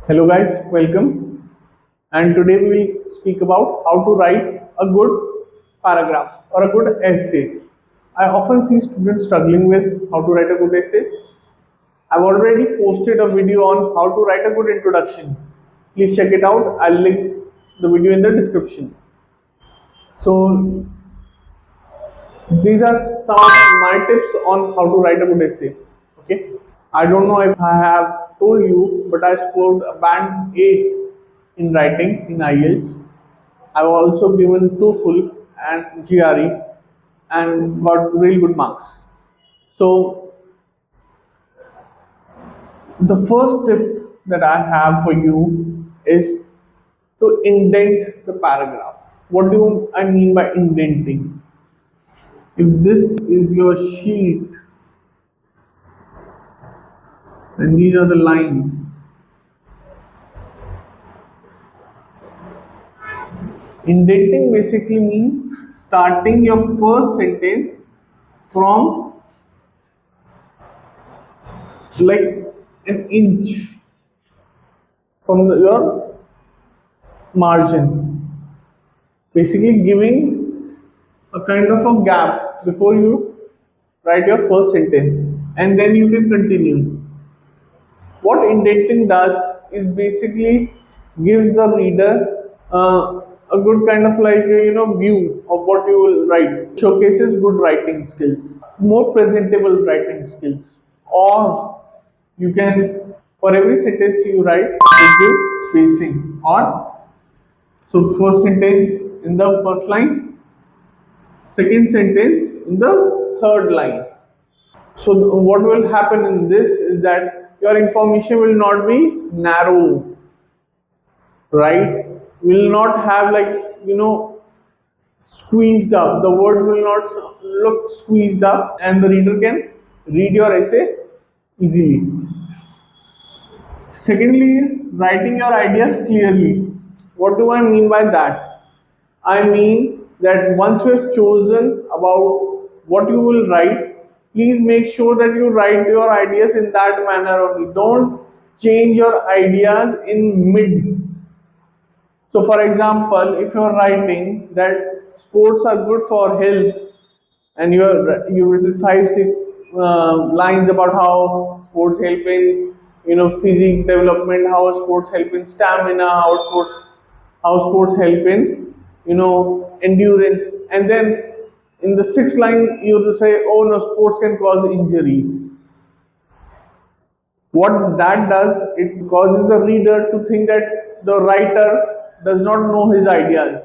Hello guys, welcome. And today we will speak about how to write a good paragraph or a good essay. I often see students struggling with how to write a good essay. I've already posted a video on how to write a good introduction. Please check it out. I'll link the video in the description. So these are some of my tips on how to write a good essay. Okay. I don't know if I have told you, but I scored a band 8 in writing in IELTS. I've also given TOEFL and GRE and got really good marks. So the first tip that I have for you is to indent the paragraph. What do I mean by indenting? If this is your sheet and these are the lines, indenting basically means starting your first sentence from like an inch from your margin, basically giving a kind of a gap before you write your first sentence and then you can continue. What indenting does is basically gives the reader a good kind of like view of what you will write, showcases good writing skills, more presentable writing skills, or you can for every sentence you write you give spacing or so first sentence in the first line, second sentence in the third line. So what will happen in this is that your information will not be narrow, right? Will not have like squeezed up. The word will not look squeezed up, and the reader can read your essay easily. Secondly, is writing your ideas clearly. What do I mean by that? I mean that once you have chosen about what you will write, please make sure that you write your ideas in that manner only. Don't change your ideas in mid. So, for example, if you are writing that sports are good for health, and you written 5 6 lines about how sports help in physique development, how sports help in stamina, how sports help in endurance, and then in the sixth line you say, oh no, sports can cause injuries. What that does, it causes the reader to think that the writer does not know his ideas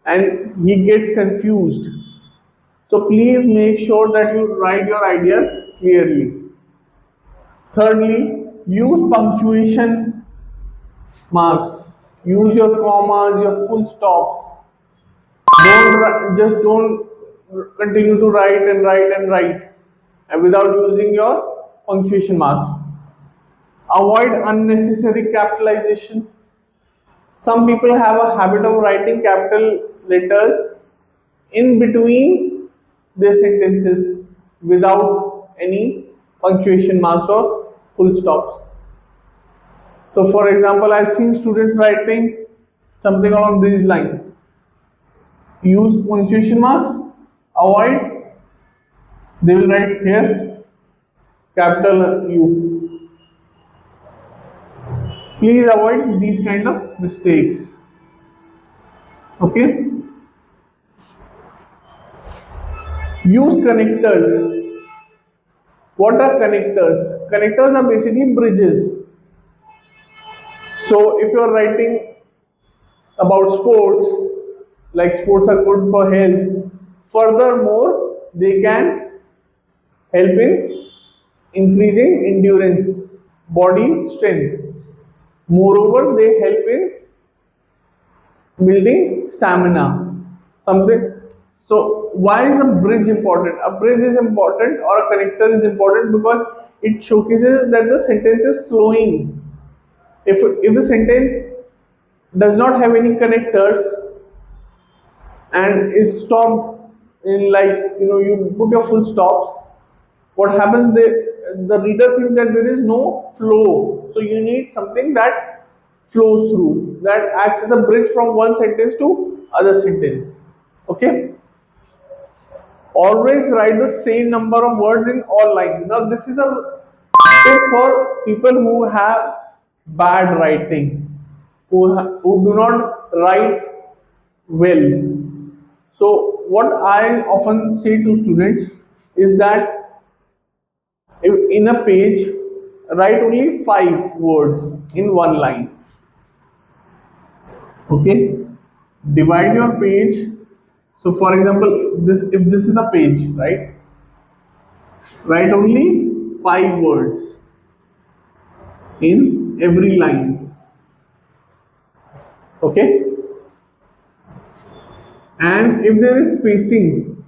and he gets confused. So please make sure that you write your ideas clearly. Thirdly, use punctuation marks. Use your commas, your full stops. Just don't continue to write and write and write without using your punctuation marks. Avoid unnecessary capitalization. Some people have a habit of writing capital letters in between their sentences without any punctuation marks or full stops. So, for example, I've seen students writing something along these lines. Use punctuation marks, avoid, they will write here capital U. Please avoid these kind of mistakes. Okay? Use connectors. What are connectors? Connectors are basically bridges. So if you are writing about sports, like sports are good for health, furthermore, they can help in increasing endurance, body strength. Moreover, they help in building stamina. Something. So why is a bridge important? A bridge is important or a connector is important because it showcases that the sentence is flowing. If the sentence does not have any connectors and is stopped in like you put your full stops, what happens, the reader thinks that there is no flow. So you need something that flows through, that acts as a bridge from one sentence to other sentence. Okay. Always write the same number of words in all lines. Now this is a tip for people who have bad writing, who do not write well. So what I often say to students is that if in a page, write only 5 words in one line. Okay, divide your page. So for example, this if this is a page, right? Write only 5 words in every line. Okay, and if there is spacing,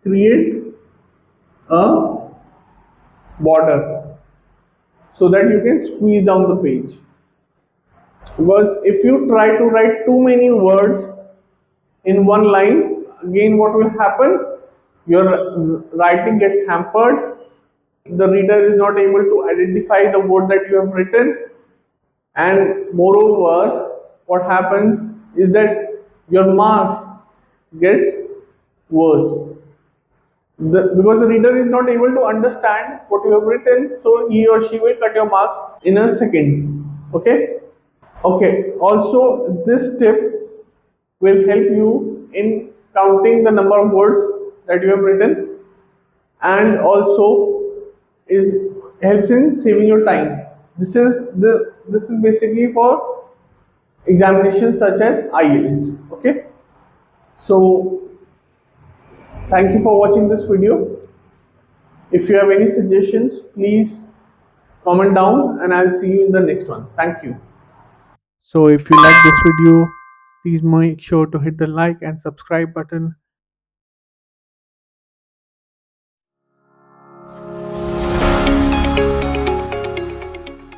create a border so that you can squeeze down the page. Because if you try to write too many words in one line, again what will happen? Your writing gets hampered. The reader is not able to identify the word that you have written, and moreover, what happens is that your marks gets worse. Because the reader is not able to understand what you have written, so he or she will cut your marks in a second. Okay. Okay. Also, this tip will help you in counting the number of words that you have written, and also is helps in saving your time. This is basically for examinations such as IELTS. Okay. So thank you for watching this video. If you have any suggestions, please comment down and I'll see you in the next one. Thank you. So if you like this video, please make sure to hit the like and subscribe button